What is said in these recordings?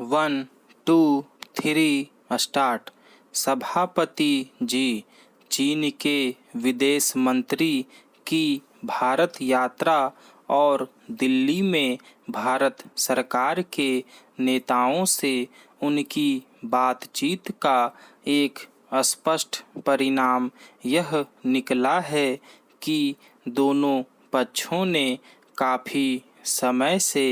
1 2 3 start. सभापति जी, चीन के विदेश मंत्री की भारत यात्रा और दिल्ली में भारत सरकार के नेताओं से उनकी बातचीत का एक स्पष्ट परिणाम यह निकला है कि दोनों पक्षों ने काफ़ी समय से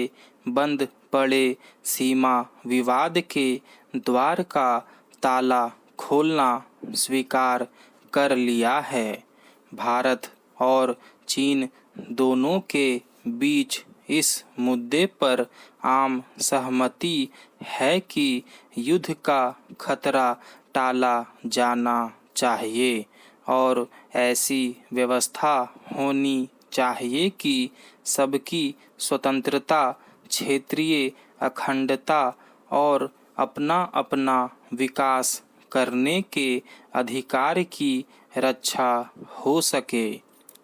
बंद पड़े सीमा विवाद के द्वार का ताला खोलना स्वीकार कर लिया है। भारत और चीन दोनों के बीच इस मुद्दे पर आम सहमति है कि युद्ध का खतरा टाला जाना चाहिए और ऐसी व्यवस्था होनी चाहिए कि सबकी स्वतंत्रता, क्षेत्रीय अखंडता और अपना अपना विकास करने के अधिकार की रक्षा हो सके।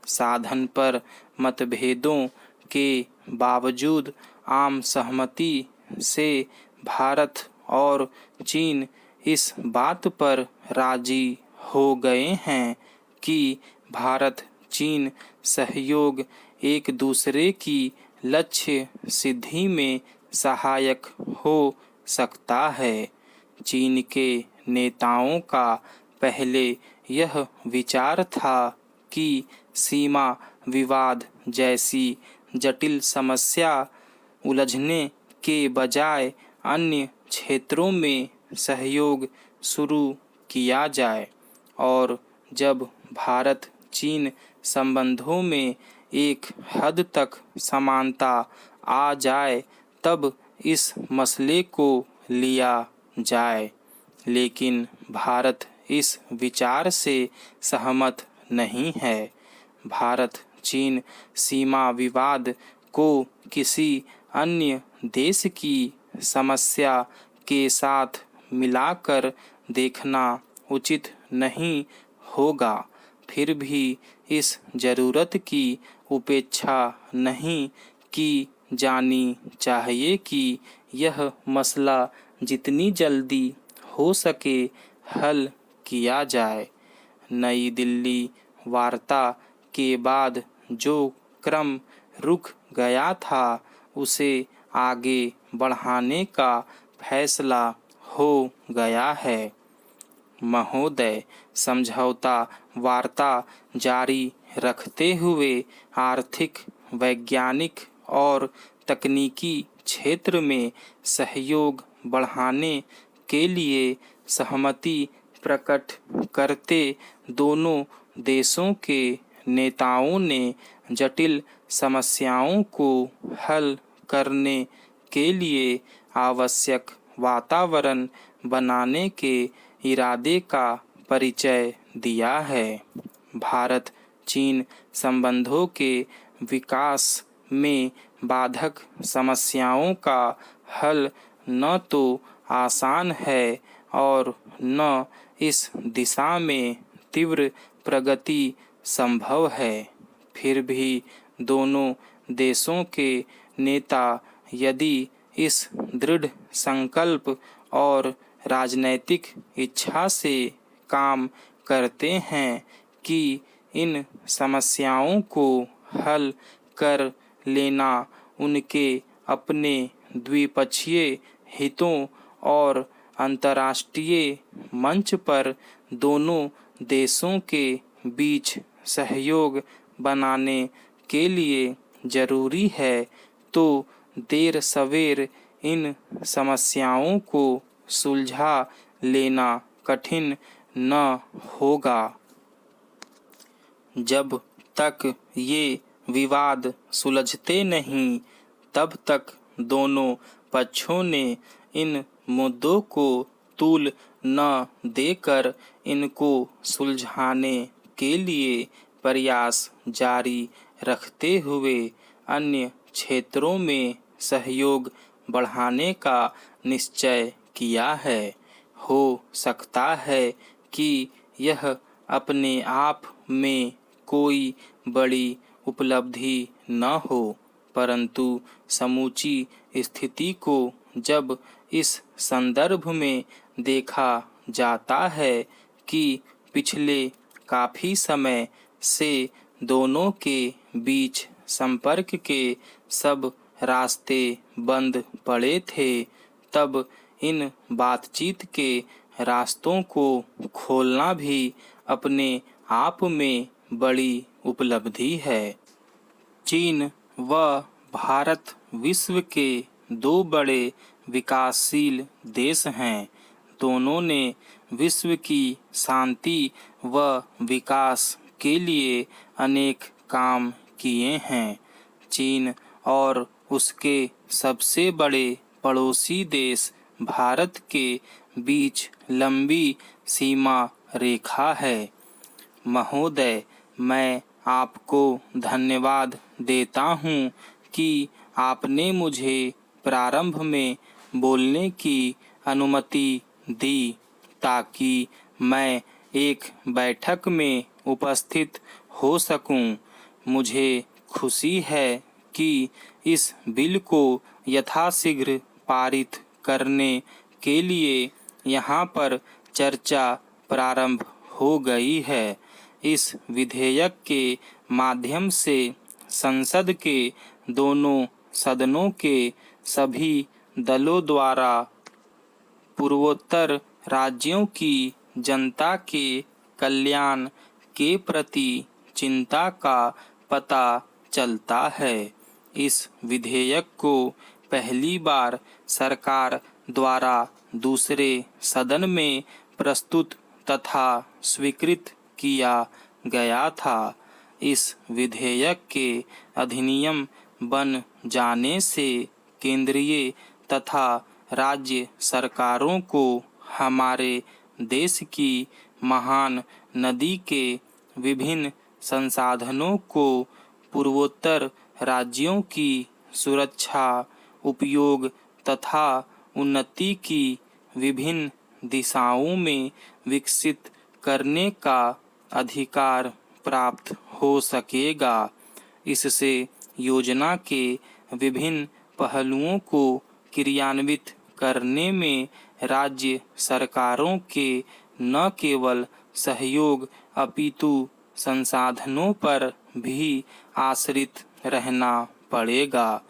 साधन पर मतभेदों के बावजूद आम सहमति से भारत और चीन इस बात पर राजी हो गए हैं कि भारत चीन सहयोग एक दूसरे की लक्ष्य सिद्धि में सहायक हो सकता है। चीन के नेताओं का पहले यह विचार था कि सीमा विवाद जैसी जटिल समस्या उलझने के बजाय अन्य क्षेत्रों में सहयोग शुरू किया जाए और जब भारत चीन संबंधों में एक हद तक समानता आ जाए तब इस मसले को लिया जाए। लेकिन भारत इस विचार से सहमत नहीं है। भारत चीन सीमा विवाद को किसी अन्य देश की समस्या के साथ मिलाकर देखना उचित नहीं होगा। फिर भी इस जरूरत की उपेक्षा नहीं की जानी चाहिए कि यह मसला जितनी जल्दी हो सके हल किया जाए। नई दिल्ली वार्ता के बाद जो क्रम रुक गया था उसे आगे बढ़ाने का फैसला हो गया है। महोदय, समझौता वार्ता जारी रखते हुए आर्थिक, वैज्ञानिक और तकनीकी क्षेत्र में सहयोग बढ़ाने के लिए सहमति प्रकट करते दोनों देशों के नेताओं ने जटिल समस्याओं को हल करने के लिए आवश्यक वातावरण बनाने के इरादे का परिचय दिया है। भारत चीन संबंधों के विकास में बाधक समस्याओं का हल न तो आसान है और न इस दिशा में तीव्र प्रगति संभव है। फिर भी दोनों देशों के नेता यदि इस दृढ़ संकल्प और राजनैतिक इच्छा से काम करते हैं कि इन समस्याओं को हल कर लेना उनके अपने द्विपक्षीय हितों और अंतर्राष्ट्रीय मंच पर दोनों देशों के बीच सहयोग बनाने के लिए जरूरी है, तो देर सवेर इन समस्याओं को सुलझा लेना कठिन न होगा। जब तक ये विवाद सुलझते नहीं तब तक दोनों पक्षों ने इन मुद्दों को तूल न देकर इनको सुलझाने के लिए प्रयास जारी रखते हुए अन्य क्षेत्रों में सहयोग बढ़ाने का निश्चय किया है। हो सकता है कि यह अपने आप में कोई बड़ी उपलब्धि न हो, परंतु समूची स्थिति को जब इस संदर्भ में देखा जाता है कि पिछले काफ़ी समय से दोनों के बीच संपर्क के सब रास्ते बंद पड़े थे, तब इन बातचीत के रास्तों को खोलना भी अपने आप में बड़ी उपलब्धि है। चीन व भारत विश्व के दो बड़े विकासशील देश हैं। दोनों ने विश्व की शांति व विकास के लिए अनेक काम किए हैं। चीन और उसके सबसे बड़े पड़ोसी देश भारत के बीच लंबी सीमा रेखा है। महोदय, मैं आपको धन्यवाद देता हूँ कि आपने मुझे प्रारंभ में बोलने की अनुमति दी ताकि मैं एक बैठक में उपस्थित हो सकूं। मुझे खुशी है कि इस बिल को यथाशीघ्र पारित करने के लिए यहाँ पर चर्चा प्रारंभ हो गई है। इस विधेयक के माध्यम से संसद के दोनों सदनों के सभी दलों द्वारा पूर्वोत्तर राज्यों की जनता के कल्याण के प्रति चिंता का पता चलता है। इस विधेयक को पहली बार सरकार द्वारा दूसरे सदन में प्रस्तुत तथा स्वीकृत किया गया था। इस विधेयक के अधिनियम बन जाने से केंद्रीय तथा राज्य सरकारों को हमारे देश की महान नदी के विभिन्न संसाधनों को पूर्वोत्तर राज्यों की सुरक्षा, उपयोग तथा उन्नति की विभिन्न दिशाओं में विकसित करने का अधिकार प्राप्त हो सकेगा। इससे योजना के विभिन्न पहलुओं को क्रियान्वित करने में राज्य सरकारों के न केवल सहयोग अपितु संसाधनों पर भी आश्रित रहना पड़ेगा।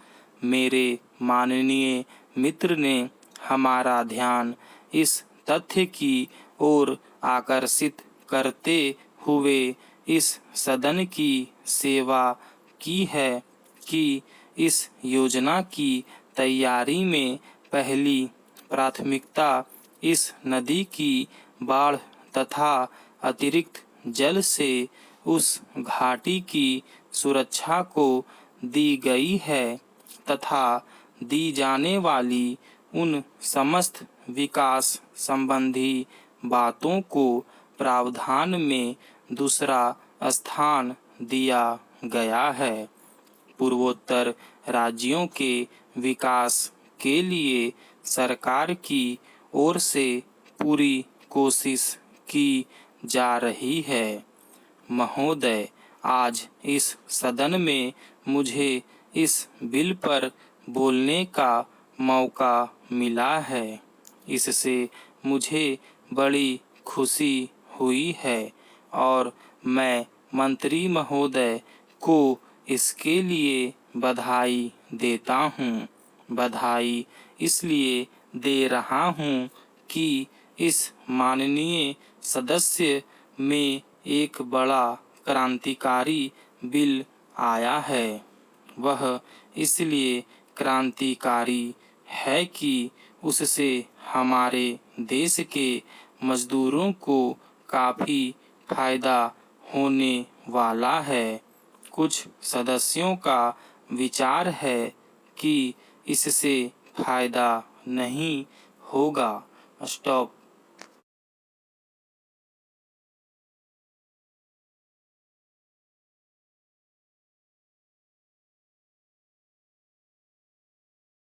मेरे माननीय मित्र ने हमारा ध्यान इस तथ्य की ओर आकर्षित करते हुए इस सदन की सेवा की है कि इस योजना की तैयारी में पहली प्राथमिकता इस नदी की बाढ़ तथा अतिरिक्त जल से उस घाटी की सुरक्षा को दी गई है तथा दी जाने वाली उन समस्त विकास संबंधी बातों को प्रावधान में दूसरा स्थान दिया गया है। पूर्वोत्तर राज्यों के विकास के लिए सरकार की ओर से पूरी कोशिश की जा रही है। महोदय, आज इस सदन में मुझे इस बिल पर बोलने का मौका मिला है। इससे मुझे बड़ी खुशी हुई है और मैं मंत्री महोदय को इसके लिए बधाई देता हूँ। बधाई इसलिए दे रहा हूँ कि इस माननीय सदस्य में एक बड़ा क्रांतिकारी बिल आया है। वह इसलिए क्रांतिकारी है कि उससे हमारे देश के मजदूरों को काफ़ी फायदा होने वाला है। कुछ सदस्यों का विचार है कि इससे फायदा नहीं होगा। स्टॉप।